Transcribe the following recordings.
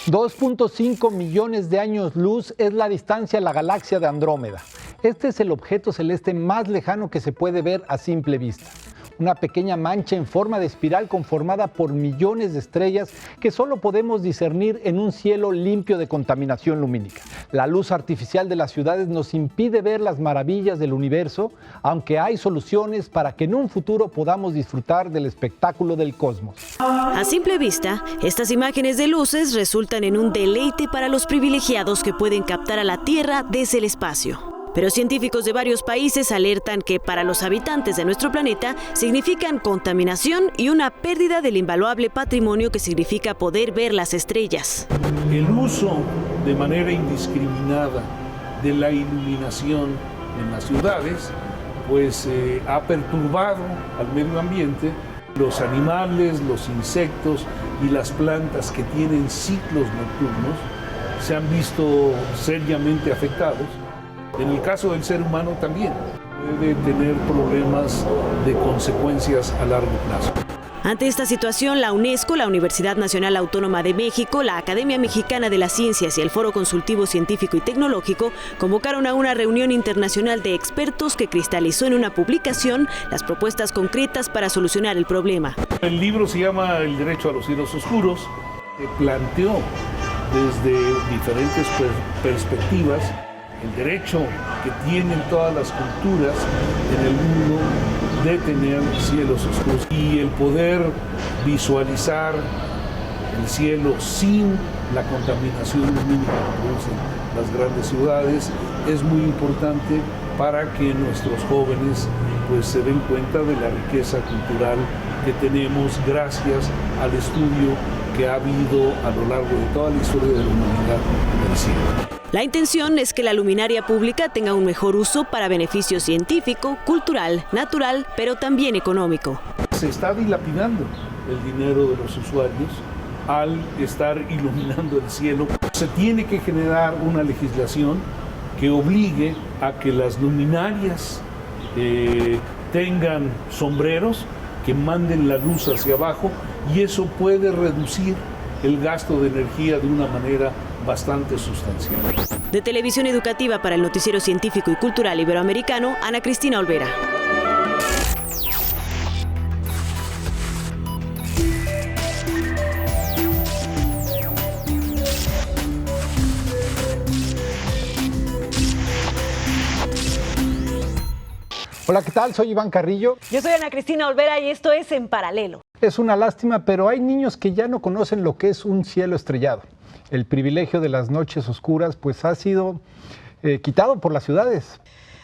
2.5 millones de años luz es la distancia a la galaxia de Andrómeda. Este es el objeto celeste más lejano que se puede ver a simple vista. Una pequeña mancha en forma de espiral conformada por millones de estrellas que solo podemos discernir en un cielo limpio de contaminación lumínica. La luz artificial de las ciudades nos impide ver las maravillas del universo, aunque hay soluciones para que en un futuro podamos disfrutar del espectáculo del cosmos. A simple vista, estas imágenes de luces resultan en un deleite para los privilegiados que pueden captar a la Tierra desde el espacio. Pero científicos de varios países alertan que para los habitantes de nuestro planeta significan contaminación y una pérdida del invaluable patrimonio que significa poder ver las estrellas. El uso de manera indiscriminada de la iluminación en las ciudades pues ha perturbado al medio ambiente. Los animales, los insectos y las plantas que tienen ciclos nocturnos se han visto seriamente afectados. En el caso del ser humano también puede tener problemas de consecuencias a largo plazo. Ante esta situación, la UNESCO, la Universidad Nacional Autónoma de México, la Academia Mexicana de las Ciencias y el Foro Consultivo Científico y Tecnológico convocaron a una reunión internacional de expertos que cristalizó en una publicación las propuestas concretas para solucionar el problema. El libro se llama El derecho a los cielos oscuros. Planteó desde diferentes perspectivas el derecho que tienen todas las culturas en el mundo de tener cielos oscuros y el poder visualizar el cielo sin la contaminación lumínica que producen las grandes ciudades es muy importante para que nuestros jóvenes pues se den cuenta de la riqueza cultural que tenemos gracias al estudio que ha habido a lo largo de toda la historia de la humanidad del cielo. La intención es que la luminaria pública tenga un mejor uso para beneficio científico, cultural, natural, pero también económico. Se está dilapidando el dinero de los usuarios al estar iluminando el cielo. Se tiene que generar una legislación que obligue a que las luminarias tengan sombreros que manden la luz hacia abajo y eso puede reducir el gasto de energía de una manera bastante sustancial. De Televisión Educativa para el Noticiero Científico y Cultural Iberoamericano, Ana Cristina Olvera. Hola, ¿qué tal? Soy Iván Carrillo. Yo soy Ana Cristina Olvera y esto es En Paralelo. Es una lástima, pero hay niños que ya no conocen lo que es un cielo estrellado. El privilegio de las noches oscuras pues ha sido quitado por las ciudades.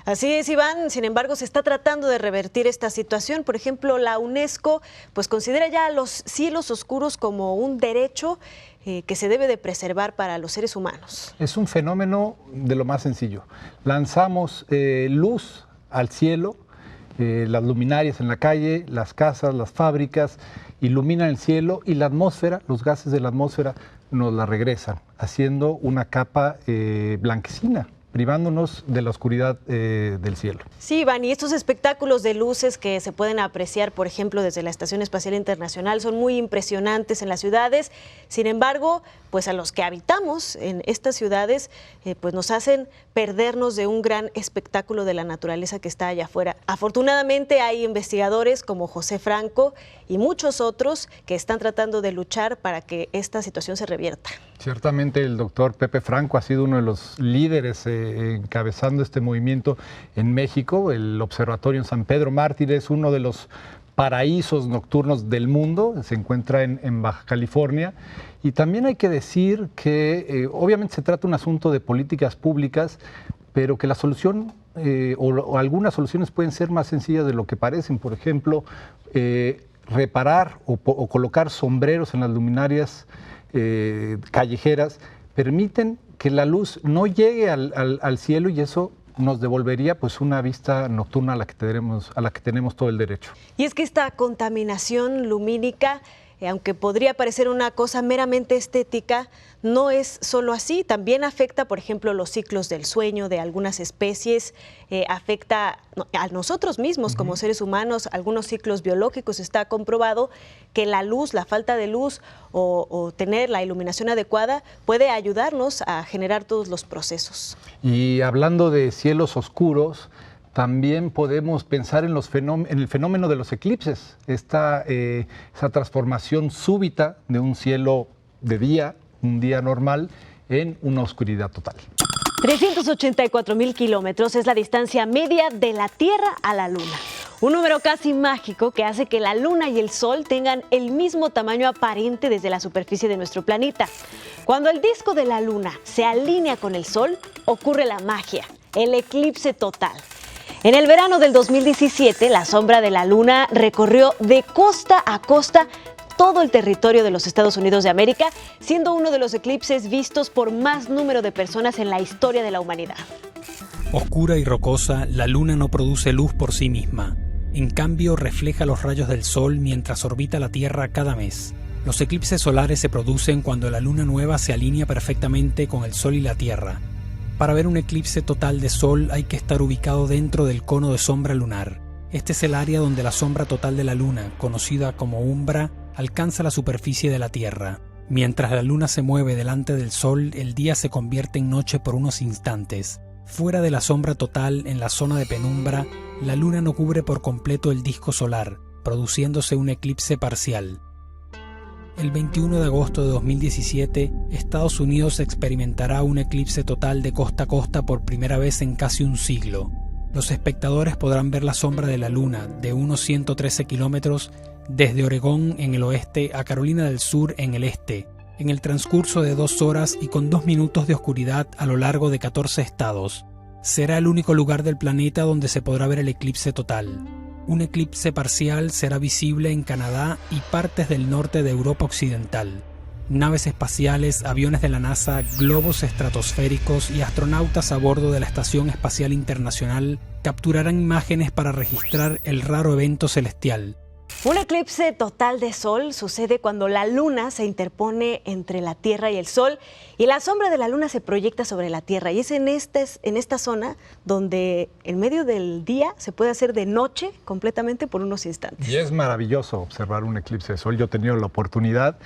Así es, Iván. Sin embargo, se está tratando de revertir esta situación. Por ejemplo, la UNESCO pues considera ya los cielos oscuros como un derecho que se debe de preservar para los seres humanos. Es un fenómeno de lo más sencillo. Lanzamos luz al cielo, las luminarias en la calle, las casas, las fábricas, iluminan el cielo y la atmósfera, los gases de la atmósfera nos la regresan, haciendo una capa blanquecina, privándonos de la oscuridad del cielo. Sí, Iván, y estos espectáculos de luces que se pueden apreciar, por ejemplo, desde la Estación Espacial Internacional, son muy impresionantes en las ciudades. Sin embargo, pues a los que habitamos en estas ciudades, pues nos hacen perdernos de un gran espectáculo de la naturaleza que está allá afuera. Afortunadamente hay investigadores como José Franco y muchos otros que están tratando de luchar para que esta situación se revierta. Ciertamente el doctor Pepe Franco ha sido uno de los líderes encabezando este movimiento en México. El observatorio en San Pedro Mártir es uno de los paraísos nocturnos del mundo, se encuentra en Baja California. Y también hay que decir que obviamente se trata de un asunto de políticas públicas, pero que la solución o algunas soluciones pueden ser más sencillas de lo que parecen. Por ejemplo, reparar o colocar sombreros en las luminarias callejeras permiten que la luz no llegue al cielo y eso nos devolvería pues una vista nocturna a la que tenemos todo el derecho. Y es que esta contaminación lumínica aunque podría parecer una cosa meramente estética, no es solo así. También afecta, por ejemplo, los ciclos del sueño de algunas especies, afecta a nosotros mismos como seres humanos, algunos ciclos biológicos. Está comprobado que la luz, la falta de luz o tener la iluminación adecuada puede ayudarnos a generar todos los procesos. Y hablando de cielos oscuros, también podemos pensar en el fenómeno de los eclipses, esa transformación súbita de un cielo de día, un día normal, en una oscuridad total. 384,000 kilómetros es la distancia media de la Tierra a la Luna. Un número casi mágico que hace que la Luna y el Sol tengan el mismo tamaño aparente desde la superficie de nuestro planeta. Cuando el disco de la Luna se alinea con el Sol, ocurre la magia, el eclipse total. En el verano del 2017, la sombra de la Luna recorrió de costa a costa todo el territorio de los Estados Unidos de América, siendo uno de los eclipses vistos por más número de personas en la historia de la humanidad. Oscura y rocosa, la Luna no produce luz por sí misma. En cambio, refleja los rayos del Sol mientras orbita la Tierra cada mes. Los eclipses solares se producen cuando la Luna nueva se alinea perfectamente con el Sol y la Tierra. Para ver un eclipse total de Sol hay que estar ubicado dentro del cono de sombra lunar. Este es el área donde la sombra total de la Luna, conocida como umbra, alcanza la superficie de la Tierra. Mientras la Luna se mueve delante del Sol, el día se convierte en noche por unos instantes. Fuera de la sombra total, en la zona de penumbra, la Luna no cubre por completo el disco solar, produciéndose un eclipse parcial. El 21 de agosto de 2017, Estados Unidos experimentará un eclipse total de costa a costa por primera vez en casi un siglo. Los espectadores podrán ver la sombra de la Luna de unos 113 kilómetros desde Oregón en el oeste a Carolina del Sur en el este, en el transcurso de 2 horas y con 2 minutos de oscuridad a lo largo de 14 estados. Será el único lugar del planeta donde se podrá ver el eclipse total. Un eclipse parcial será visible en Canadá y partes del norte de Europa Occidental. Naves espaciales, aviones de la NASA, globos estratosféricos y astronautas a bordo de la Estación Espacial Internacional capturarán imágenes para registrar el raro evento celestial. Un eclipse total de Sol sucede cuando la Luna se interpone entre la Tierra y el Sol y la sombra de la Luna se proyecta sobre la Tierra. Y es en esta zona donde en medio del día se puede hacer de noche completamente por unos instantes. Y es maravilloso observar un eclipse de Sol. Yo he tenido la oportunidad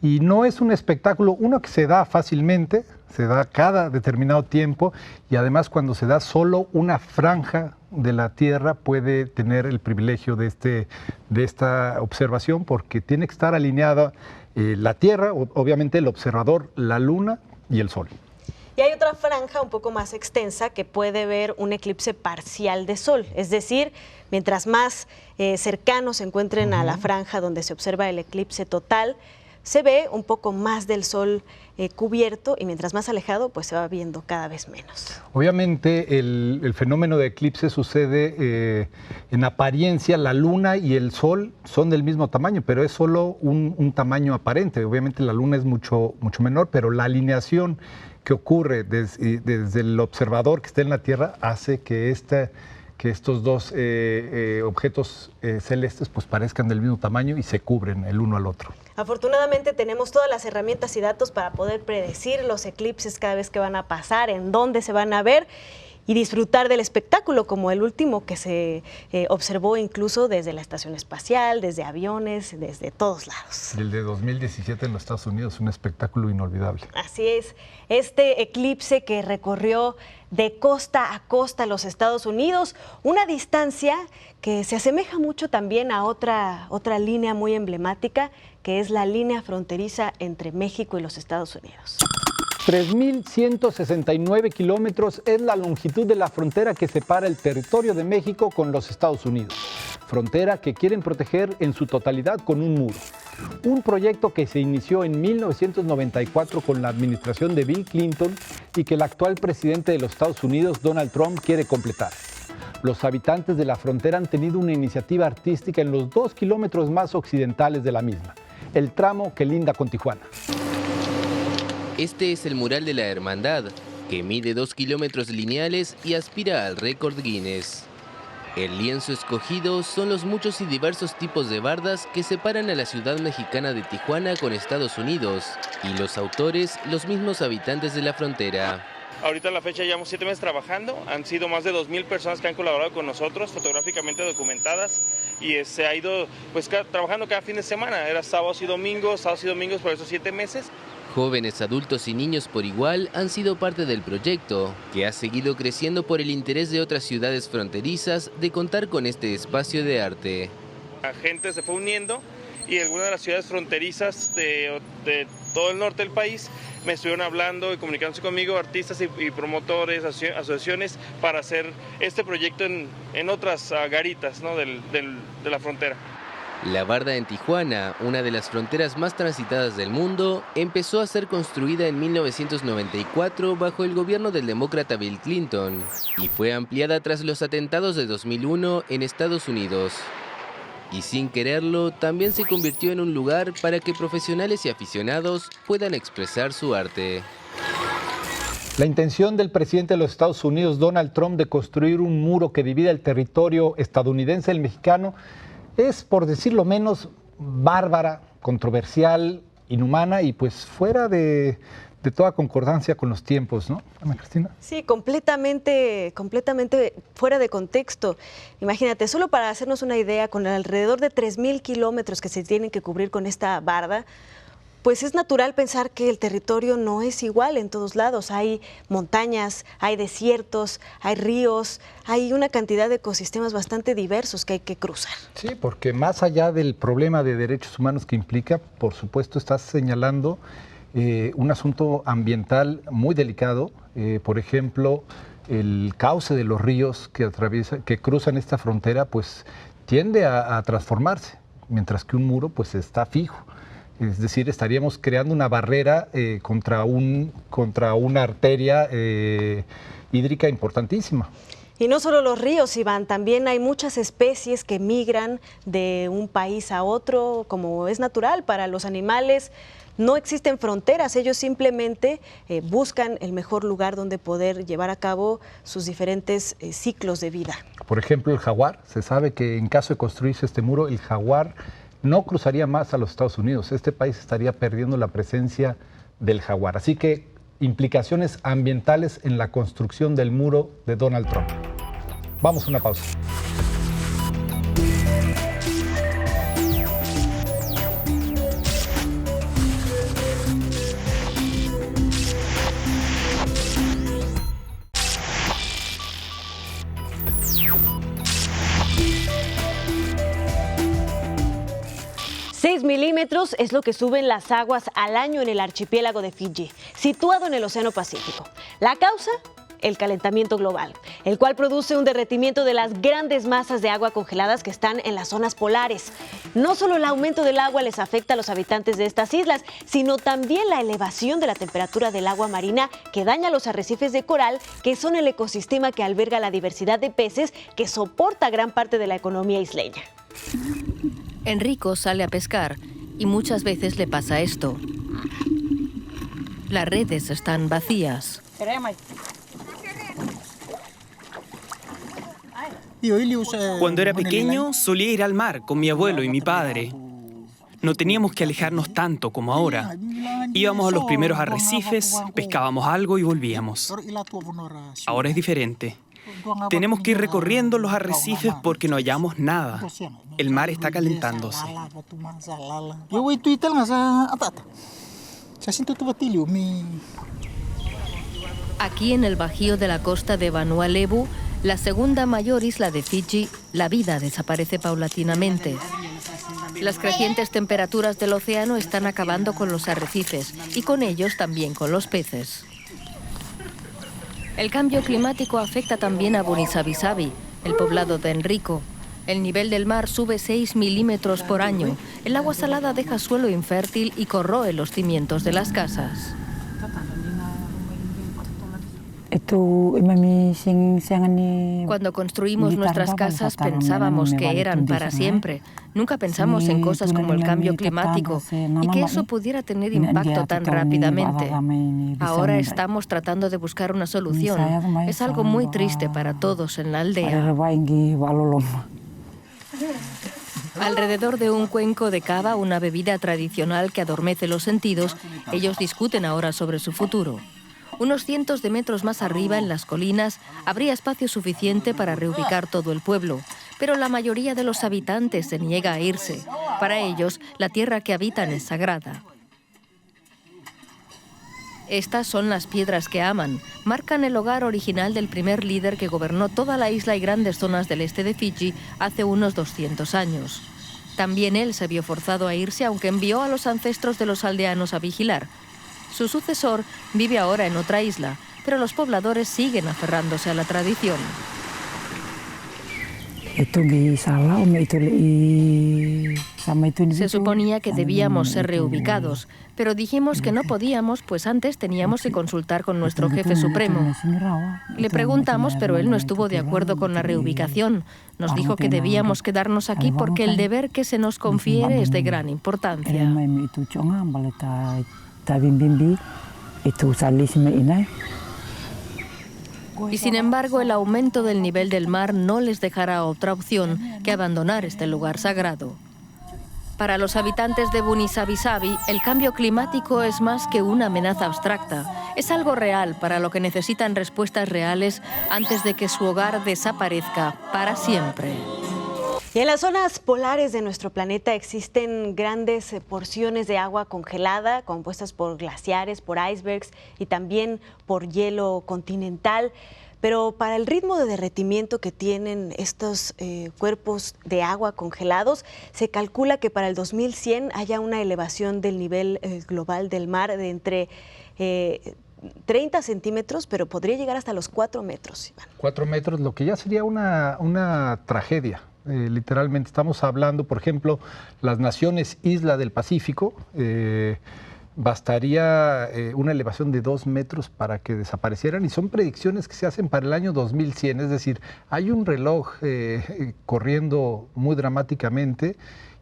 y no es un espectáculo, uno que se da fácilmente, se da cada determinado tiempo y además cuando se da solo una franja de la Tierra puede tener el privilegio de esta observación porque tiene que estar alineada la Tierra, obviamente el observador, la Luna y el Sol. Y hay otra franja un poco más extensa que puede ver un eclipse parcial de Sol, es decir, mientras más cercanos se encuentren a la franja donde se observa el eclipse total, se ve un poco más del Sol cubierto y mientras más alejado, pues se va viendo cada vez menos. Obviamente el fenómeno de eclipse sucede en apariencia, la Luna y el Sol son del mismo tamaño, pero es solo un tamaño aparente. Obviamente la Luna es mucho menor, pero la alineación que ocurre desde el observador que está en la Tierra hace que estos dos objetos celestes pues parezcan del mismo tamaño y se cubren el uno al otro. Afortunadamente tenemos todas las herramientas y datos para poder predecir los eclipses cada vez que van a pasar, en dónde se van a ver y disfrutar del espectáculo, como el último que se observó incluso desde la estación espacial, desde aviones, desde todos lados. El de 2017 en los Estados Unidos, un espectáculo inolvidable. Así es, este eclipse que recorrió de costa a costa los Estados Unidos, una distancia que se asemeja mucho también a otra línea muy emblemática, que es la línea fronteriza entre México y los Estados Unidos. 3.169 kilómetros es la longitud de la frontera que separa el territorio de México con los Estados Unidos. Frontera que quieren proteger en su totalidad con un muro. Un proyecto que se inició en 1994 con la administración de Bill Clinton y que el actual presidente de los Estados Unidos, Donald Trump, quiere completar. Los habitantes de la frontera han tenido una iniciativa artística en los 2 kilómetros más occidentales de la misma, el tramo que linda con Tijuana. Este es el mural de la Hermandad, que mide 2 kilómetros lineales y aspira al récord Guinness. El lienzo escogido son los muchos y diversos tipos de bardas que separan a la ciudad mexicana de Tijuana con Estados Unidos, y los autores, los mismos habitantes de la frontera. Ahorita a la fecha llevamos 7 meses trabajando, han sido más de 2,000 personas que han colaborado con nosotros, fotográficamente documentadas, y se ha ido pues trabajando cada fin de semana, era sábados y domingos por esos 7 meses. Jóvenes, adultos y niños por igual han sido parte del proyecto, que ha seguido creciendo por el interés de otras ciudades fronterizas de contar con este espacio de arte. La gente se fue uniendo y algunas de las ciudades fronterizas de todo el norte del país me estuvieron hablando y comunicándose conmigo, artistas y promotores, asociaciones, para hacer este proyecto en otras garitas, ¿no? de la frontera. La barda en Tijuana, una de las fronteras más transitadas del mundo, empezó a ser construida en 1994 bajo el gobierno del demócrata Bill Clinton y fue ampliada tras los atentados de 2001 en Estados Unidos. Y sin quererlo, también se convirtió en un lugar para que profesionales y aficionados puedan expresar su arte. La intención del presidente de los Estados Unidos, Donald Trump, de construir un muro que divida el territorio estadounidense del mexicano es, por decirlo menos, bárbara, controversial, inhumana y pues fuera de toda concordancia con los tiempos, ¿no, Ana Cristina? Sí, completamente fuera de contexto. Imagínate, solo para hacernos una idea, con alrededor de 3,000 kilómetros que se tienen que cubrir con esta barda, pues es natural pensar que el territorio no es igual en todos lados. Hay montañas, hay desiertos, hay ríos, hay una cantidad de ecosistemas bastante diversos que hay que cruzar. Sí, porque más allá del problema de derechos humanos que implica, por supuesto estás señalando un asunto ambiental muy delicado. Por ejemplo, el cauce de los ríos que cruzan esta frontera, pues tiende a transformarse, mientras que un muro pues está fijo. Es decir, estaríamos creando una barrera contra una arteria hídrica importantísima. Y no solo los ríos, Iván, también hay muchas especies que migran de un país a otro, como es natural para los animales. No existen fronteras, ellos simplemente buscan el mejor lugar donde poder llevar a cabo sus diferentes ciclos de vida. Por ejemplo, el jaguar. Se sabe que en caso de construirse este muro, el jaguar no cruzaría más a los Estados Unidos. Este país estaría perdiendo la presencia del jaguar. Así que implicaciones ambientales en la construcción del muro de Donald Trump. Vamos a una pausa. Milímetros es lo que suben las aguas al año en el archipiélago de Fiji, situado en el Océano Pacífico. La causa, el calentamiento global, el cual produce un derretimiento de las grandes masas de agua congeladas que están en las zonas polares. No solo el aumento del agua les afecta a los habitantes de estas islas, sino también la elevación de la temperatura del agua marina que daña los arrecifes de coral, que son el ecosistema que alberga la diversidad de peces que soporta gran parte de la economía isleña. Enrico sale a pescar y muchas veces le pasa esto. Las redes están vacías. Cuando era pequeño solía ir al mar con mi abuelo y mi padre. No teníamos que alejarnos tanto como ahora. Íbamos a los primeros arrecifes, pescábamos algo y volvíamos. Ahora es diferente. Tenemos que ir recorriendo los arrecifes porque no hallamos nada. El mar está calentándose. Aquí en el bajío de la costa de Vanua Levu, la segunda mayor isla de Fiji, la vida desaparece paulatinamente. Las crecientes temperaturas del océano están acabando con los arrecifes y con ellos también con los peces. El cambio climático afecta también a Bunisavisavi, el poblado de Enrico. El nivel del mar sube 6 milímetros por año. El agua salada deja suelo infértil y corroe los cimientos de las casas. Cuando construimos nuestras casas pensábamos que eran para siempre. Nunca pensamos en cosas como el cambio climático y que eso pudiera tener impacto tan rápidamente. Ahora estamos tratando de buscar una solución. Es algo muy triste para todos en la aldea. Alrededor de un cuenco de cava, una bebida tradicional que adormece los sentidos, ellos discuten ahora sobre su futuro. Unos cientos de metros más arriba, en las colinas, habría espacio suficiente para reubicar todo el pueblo, pero la mayoría de los habitantes se niega a irse. Para ellos, la tierra que habitan es sagrada. Estas son las piedras que aman. Marcan el hogar original del primer líder que gobernó toda la isla y grandes zonas del este de Fiji hace unos 200 años. También él se vio forzado a irse, aunque envió a los ancestros de los aldeanos a vigilar. Su sucesor vive ahora en otra isla, pero los pobladores siguen aferrándose a la tradición. Se suponía que debíamos ser reubicados, pero dijimos que no podíamos, pues antes teníamos que consultar con nuestro jefe supremo. Le preguntamos, pero él no estuvo de acuerdo con la reubicación. Nos dijo que debíamos quedarnos aquí porque el deber que se nos confiere es de gran importancia. Y sin embargo, el aumento del nivel del mar no les dejará otra opción que abandonar este lugar sagrado. Para los habitantes de Bunisabi-Sabi, el cambio climático es más que una amenaza abstracta. Es algo real para lo que necesitan respuestas reales antes de que su hogar desaparezca para siempre. Y en las zonas polares de nuestro planeta existen grandes porciones de agua congelada, compuestas por glaciares, por icebergs y también por hielo continental. Pero para el ritmo de derretimiento que tienen estos cuerpos de agua congelados, se calcula que para el 2100 haya una elevación del nivel global del mar de entre 30 centímetros, pero podría llegar hasta los 4 metros. Iván. 4 metros, lo que ya sería una tragedia. Literalmente estamos hablando, por ejemplo, las naciones isla del Pacífico, bastaría una elevación de 2 metros para que desaparecieran, y son predicciones que se hacen para el año 2100, es decir, hay un reloj corriendo muy dramáticamente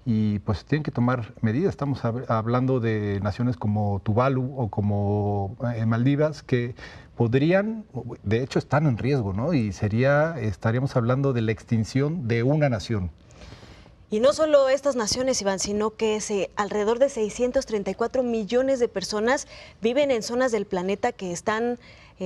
y pues tienen que tomar medidas. Estamos hablando de naciones como Tuvalu o como Maldivas que podrían, de hecho están en riesgo, ¿no? Y estaríamos hablando de la extinción de una nación. Y no solo estas naciones, Iván, sino que alrededor de 634 millones de personas viven en zonas del planeta que están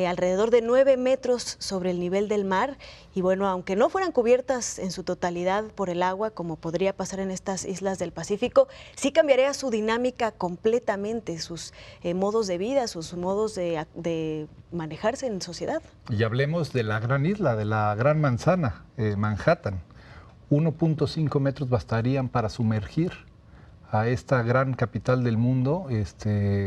alrededor de 9 metros sobre el nivel del mar. Y bueno, aunque no fueran cubiertas en su totalidad por el agua, como podría pasar en estas islas del Pacífico, sí cambiaría su dinámica completamente, sus modos de vida, sus modos de manejarse en sociedad. Y hablemos de la gran isla, de la gran manzana, Manhattan. 1.5 metros bastarían para sumergir a esta gran capital del mundo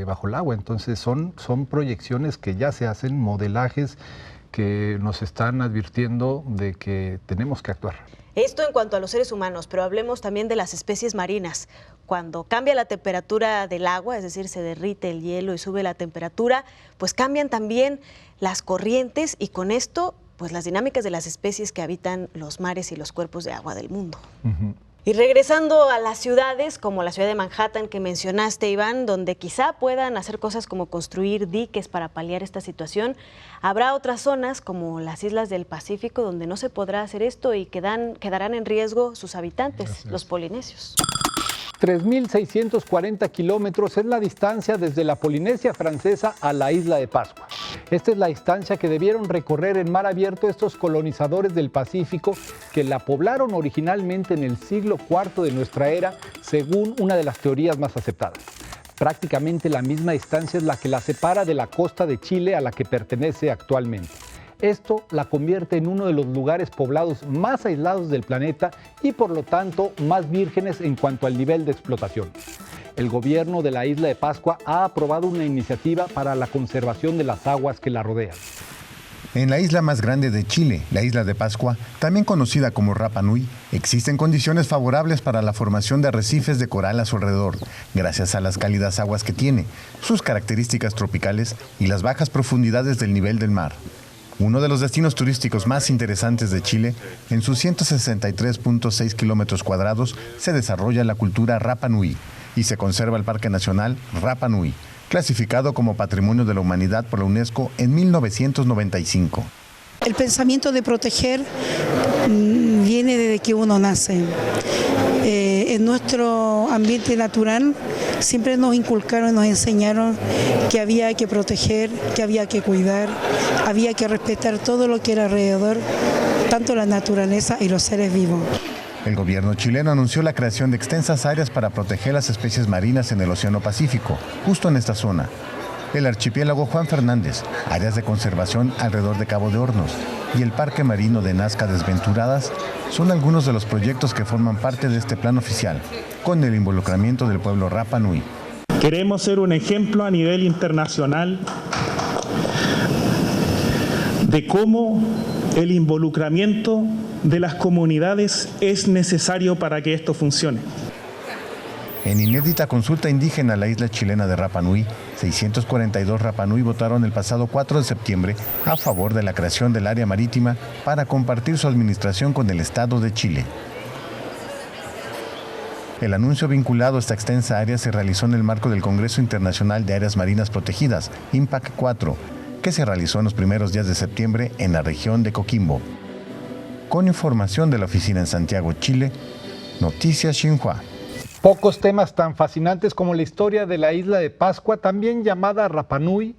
bajo el agua. Entonces son proyecciones que ya se hacen, modelajes que nos están advirtiendo de que tenemos que actuar. Esto en cuanto a los seres humanos, pero hablemos también de las especies marinas. Cuando cambia la temperatura del agua, es decir, se derrite el hielo y sube la temperatura, pues cambian también las corrientes y con esto pues las dinámicas de las especies que habitan los mares y los cuerpos de agua del mundo. Y regresando a las ciudades, como la ciudad de Manhattan que mencionaste, Iván, donde quizá puedan hacer cosas como construir diques para paliar esta situación, habrá otras zonas como las islas del Pacífico donde no se podrá hacer esto y quedarán en riesgo sus habitantes, los polinesios. 3.640 kilómetros es la distancia desde la Polinesia Francesa a la isla de Pascua. Esta es la distancia que debieron recorrer en mar abierto estos colonizadores del Pacífico que la poblaron originalmente en el siglo IV de nuestra era, según una de las teorías más aceptadas. Prácticamente la misma distancia es la que la separa de la costa de Chile a la que pertenece actualmente. Esto la convierte en uno de los lugares poblados más aislados del planeta y por lo tanto más vírgenes en cuanto al nivel de explotación. El gobierno de la isla de Pascua ha aprobado una iniciativa para la conservación de las aguas que la rodean. En la isla más grande de Chile, la isla de Pascua, también conocida como Rapa Nui, existen condiciones favorables para la formación de arrecifes de coral a su alrededor, gracias a las cálidas aguas que tiene, sus características tropicales y las bajas profundidades del nivel del mar. Uno de los destinos turísticos más interesantes de Chile, en sus 163.6 kilómetros cuadrados se desarrolla la cultura Rapa Nui y se conserva el Parque Nacional Rapa Nui, clasificado como Patrimonio de la Humanidad por la UNESCO en 1995. El pensamiento de proteger viene desde que uno nace. En nuestro ambiente natural siempre nos inculcaron, nos enseñaron que había que proteger, que había que cuidar, había que respetar todo lo que era alrededor, tanto la naturaleza y los seres vivos. El gobierno chileno anunció la creación de extensas áreas para proteger las especies marinas en el Océano Pacífico, justo en esta zona. El archipiélago Juan Fernández, áreas de conservación alrededor de Cabo de Hornos y el Parque Marino de Nazca Desventuradas son algunos de los proyectos que forman parte de este plan oficial, con el involucramiento del pueblo Rapa Nui. Queremos ser un ejemplo a nivel internacional de cómo el involucramiento de las comunidades es necesario para que esto funcione. En inédita consulta indígena a la isla chilena de Rapa Nui, 642 Rapa Nui votaron el pasado 4 de septiembre a favor de la creación del área marítima para compartir su administración con el Estado de Chile. El anuncio vinculado a esta extensa área se realizó en el marco del Congreso Internacional de Áreas Marinas Protegidas, IMPAC 4, que se realizó en los primeros días de septiembre en la región de Coquimbo. Con información de la oficina en Santiago, Chile, Noticias Xinhua. Pocos temas tan fascinantes como la historia de la isla de Pascua, también llamada Rapa Nui.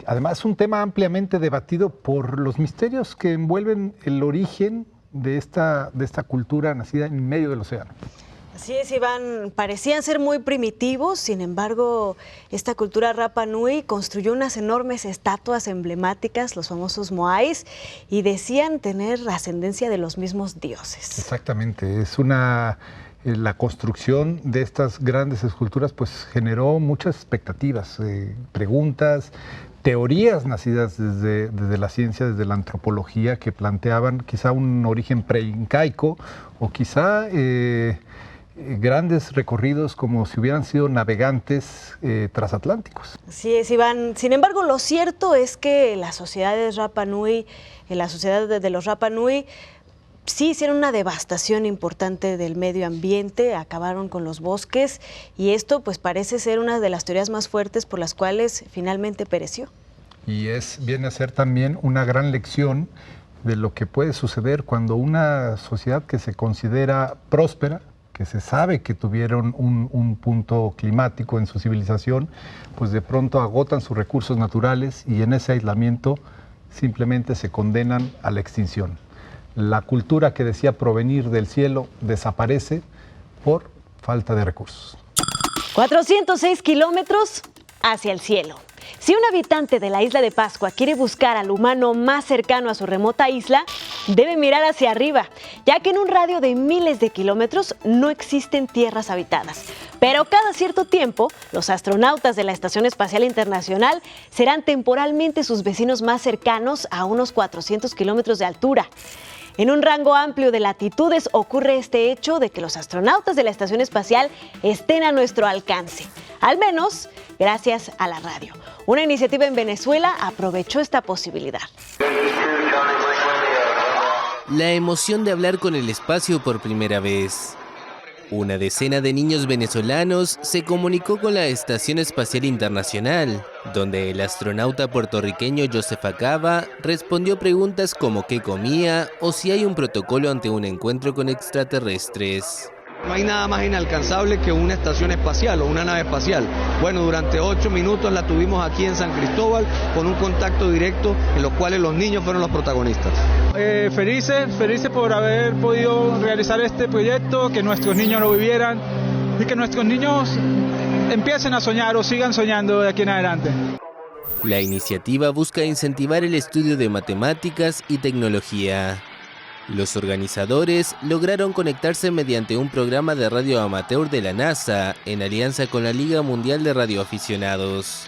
Además, un tema ampliamente debatido por los misterios que envuelven el origen de esta cultura nacida en medio del océano. Así es, Iván, parecían ser muy primitivos, sin embargo, esta cultura Rapa Nui construyó unas enormes estatuas emblemáticas, los famosos moais, y decían tener ascendencia de los mismos dioses. Exactamente, la construcción de estas grandes esculturas pues generó muchas expectativas, preguntas, teorías nacidas desde la ciencia, desde la antropología, que planteaban quizá un origen preincaico o quizá grandes recorridos como si hubieran sido navegantes transatlánticos. Así es, Iván. Sin embargo, lo cierto es que las sociedades Rapa Nui, la sociedad de los Rapa Nui, sí hicieron una devastación importante del medio ambiente, acabaron con los bosques y esto pues parece ser una de las teorías más fuertes por las cuales finalmente pereció. Y viene a ser también una gran lección de lo que puede suceder cuando una sociedad que se considera próspera, que se sabe que tuvieron un punto climático en su civilización, pues de pronto agotan sus recursos naturales y en ese aislamiento simplemente se condenan a la extinción. La cultura que decía provenir del cielo desaparece por falta de recursos. 406 kilómetros hacia el cielo. Si un habitante de la isla de Pascua quiere buscar al humano más cercano a su remota isla, debe mirar hacia arriba, ya que en un radio de miles de kilómetros no existen tierras habitadas. Pero cada cierto tiempo, los astronautas de la Estación Espacial Internacional serán temporalmente sus vecinos más cercanos a unos 400 kilómetros de altura. En un rango amplio de latitudes ocurre este hecho de que los astronautas de la Estación Espacial estén a nuestro alcance, al menos gracias a la radio. Una iniciativa en Venezuela aprovechó esta posibilidad. La emoción de hablar con el espacio por primera vez. Una decena de niños venezolanos se comunicó con la Estación Espacial Internacional, donde el astronauta puertorriqueño Joseph Acaba respondió preguntas como qué comía o si hay un protocolo ante un encuentro con extraterrestres. No hay nada más inalcanzable que una estación espacial o una nave espacial. Bueno, durante 8 minutos la tuvimos aquí en San Cristóbal con un contacto directo en los cuales los niños fueron los protagonistas. Felices por haber podido realizar este proyecto, que nuestros niños lo vivieran y que nuestros niños empiecen a soñar o sigan soñando de aquí en adelante. La iniciativa busca incentivar el estudio de matemáticas y tecnología. Los organizadores lograron conectarse mediante un programa de radio amateur de la NASA en alianza con la Liga Mundial de Radioaficionados.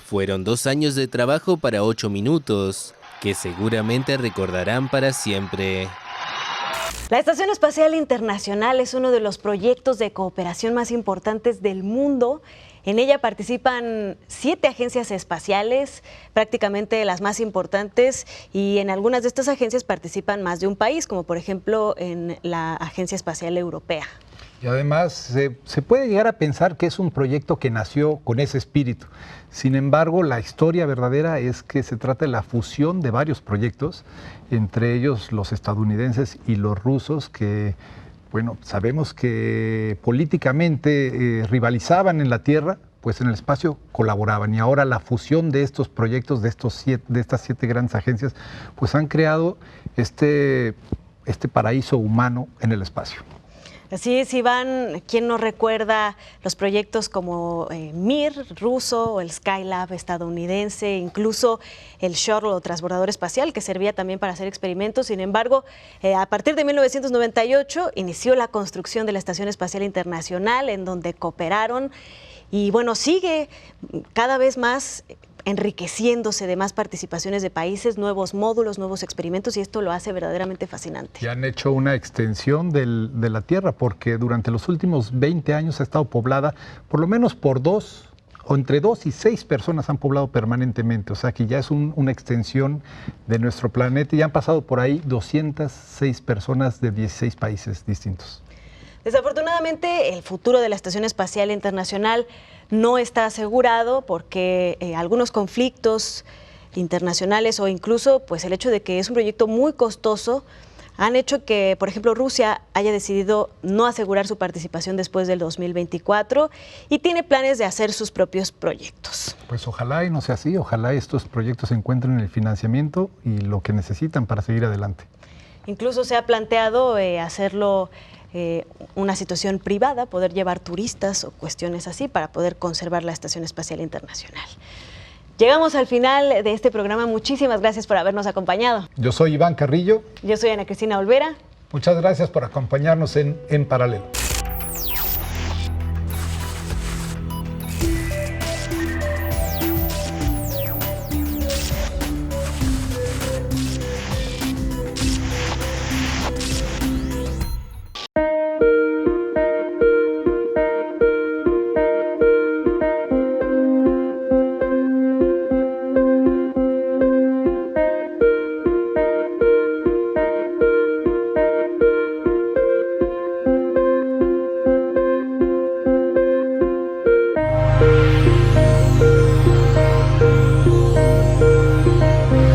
Fueron 2 años de trabajo para 8 minutos, que seguramente recordarán para siempre. La Estación Espacial Internacional es uno de los proyectos de cooperación más importantes del mundo En ella participan 7 agencias espaciales, prácticamente las más importantes, y en algunas de estas agencias participan más de un país, como por ejemplo en la Agencia Espacial Europea. Y además se puede llegar a pensar que es un proyecto que nació con ese espíritu. Sin embargo, la historia verdadera es que se trata de la fusión de varios proyectos, entre ellos los estadounidenses y los rusos, que, bueno, sabemos que políticamente rivalizaban en la Tierra, pues en el espacio colaboraban. Y ahora la fusión de estos proyectos, de estas 7 grandes agencias, pues han creado este paraíso humano en el espacio. Así es, Iván, ¿quién no recuerda los proyectos como Mir ruso o el Skylab estadounidense, incluso el Shuttle o transbordador espacial, que servía también para hacer experimentos? Sin embargo, a partir de 1998 inició la construcción de la Estación Espacial Internacional, en donde cooperaron, y bueno, sigue cada vez más enriqueciéndose de más participaciones de países, nuevos módulos, nuevos experimentos, y esto lo hace verdaderamente fascinante. Y han hecho una extensión de la Tierra, porque durante los últimos 20 años ha estado poblada por lo menos por 2 o entre 2 y 6 personas han poblado permanentemente, o sea que ya es una extensión de nuestro planeta, y han pasado por ahí 206 personas de 16 países distintos. Desafortunadamente, el futuro de la Estación Espacial Internacional no está asegurado porque algunos conflictos internacionales o incluso pues el hecho de que es un proyecto muy costoso han hecho que, por ejemplo, Rusia haya decidido no asegurar su participación después del 2024 y tiene planes de hacer sus propios proyectos. Pues ojalá y no sea así, ojalá estos proyectos encuentren el financiamiento y lo que necesitan para seguir adelante. Incluso se ha planteado hacerlo una situación privada, poder llevar turistas o cuestiones así para poder conservar la Estación Espacial Internacional. Llegamos al final de este programa. Muchísimas gracias por habernos acompañado. Yo soy Iván Carrillo. Yo soy Ana Cristina Olvera. Muchas gracias por acompañarnos en Paralelo.